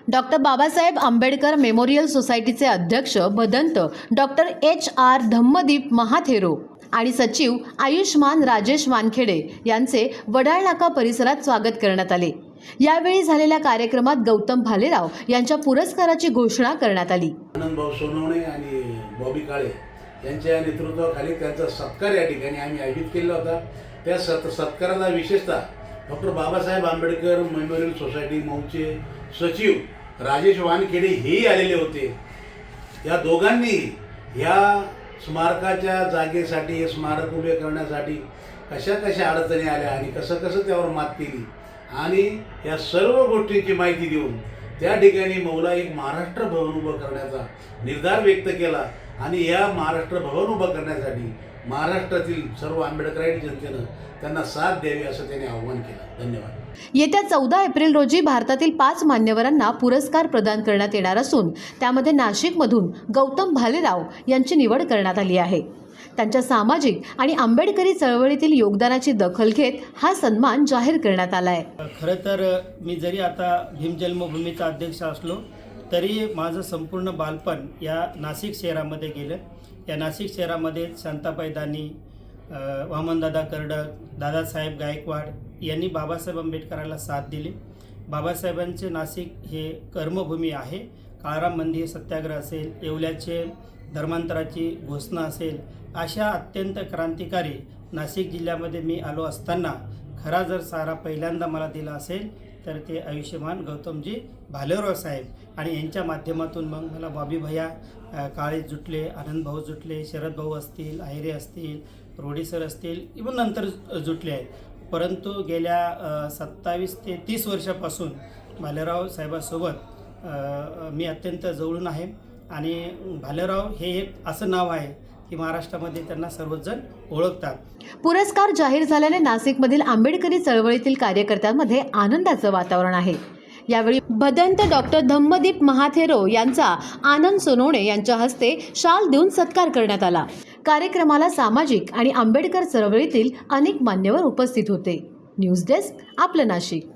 Doctor Babasaheb Ambedkar memorial सोसायटीचे अध्यक्ष Bhadant doctor HR Dhammadeep महाथेरो आणि सचिव आयुष्मान राजेश वानखेडे यांचे वडाळ नाका परिसरात स्वागत करण्यात आले। यावेळी झालेल्या कार्यक्रमात गौतम भालेराव यांच्या पुरस्काराची घोषणा करण्यात आली। आनंद भाऊ सोनवणे आणि बॉबी काळे यांच्या नेतृत्वाखाली त्यांचा सत्कार या ठिकाणी आम्ही आयोजित केला होता। त्या सत्काराला विशेषतः doctor Babasaheb Ambedkar memorial society मौचे सचिव राजेश वानखेडे हेही आलेले होते। या दोघांनी या स्मारकाच्या जागेसाठी हे स्मारक उभे करण्यासाठी कशा कशा अडचणी आल्या आणि कसं त्यावर मात केली आणि या सर्व गोष्टींची माहिती देऊन त्या ठिकाणी मौला एक महाराष्ट्र भवन उभं करण्याचा निर्धार व्यक्त केला आणि या महाराष्ट्र भवन उभं करण्यासाठी महाराष्ट्रातील सर्व आंबेडकराईट जनतेनं त्यांना साथ द्यावी असं त्यांनी आवाहन केलं। धन्यवाद। येत्या 14 एप्रिल रोजी भारतातील 5 मान्यवरांना पुरस्कार प्रदान करण्यात येणार असून त्यामध्ये नाशिकमधून गौतम भालेराव यांची निवड करण्यात आली आहे। त्यांच्या सामाजिक आणि आंबेडकरी चळवळीतील योगदानाची दखल घेत हा सन्मान जाहीर करण्यात आला आहे। खरं तर मी जरी आता भीम जन्मभूमीचा अध्यक्ष असलो तरी माझं संपूर्ण बालपण या नाशिक शहरामध्ये गेलं। या नाशिक शहरामध्ये शांताबाई दानी, वामनदादा कर्डक, दादासाहेब गायकवाड यांनी बाबासाहेब आंबेडकरांना साथ दिली। बाबासाहेबांचे नाशिक हे कर्मभूमी आहे। काळाराम मंदिर सत्याग्रह असेल, येवल्याचे धर्मांतराची घोषणा असेल, अशा अत्यंत क्रांतिकारी नाशिक जिल्ह्यामध्ये मी आलो असताना खरा जर सारा पहिल्यांदा मला दिला असेल तर ते आयुष्यमान गौतमजी भालेराव साहेब आणि यांच्या माध्यमातून मग मला बॉबी भैया काळे जुटले, आनंद भाऊ जुटले, शरद भाऊ असतील, आहिरे असतील, रोडी सर असतील, इवन नंतर जुटले आहेत। परंतु गेल्या 27 ते 30 वर्षापासून भालेराव साहेबांसोबत मी अत्यंत जवळून आहे आणि भालेराव हे एक असं नाव आहे की महाराष्ट्रामध्ये त्यांना सर्वजण ओळखतात। पुरस्कार जाहीर झाल्याने नाशिकमधील आंबेडकरी चळवळीतील कार्यकर्त्यांमध्ये आनंदाचं वातावरण आहे। यावेळी भदंत डॉक्टर धम्मदीप महाथेरो यांचा आनंद सोनवणे यांच्या हस्ते शाल देऊन सत्कार करण्यात आला। कार्यक्रमाला सामाजिक आणि आंबेडकर चळवळीतील अनेक मान्यवर उपस्थित होते। न्यूज डेस्क, आपलं नाशिक।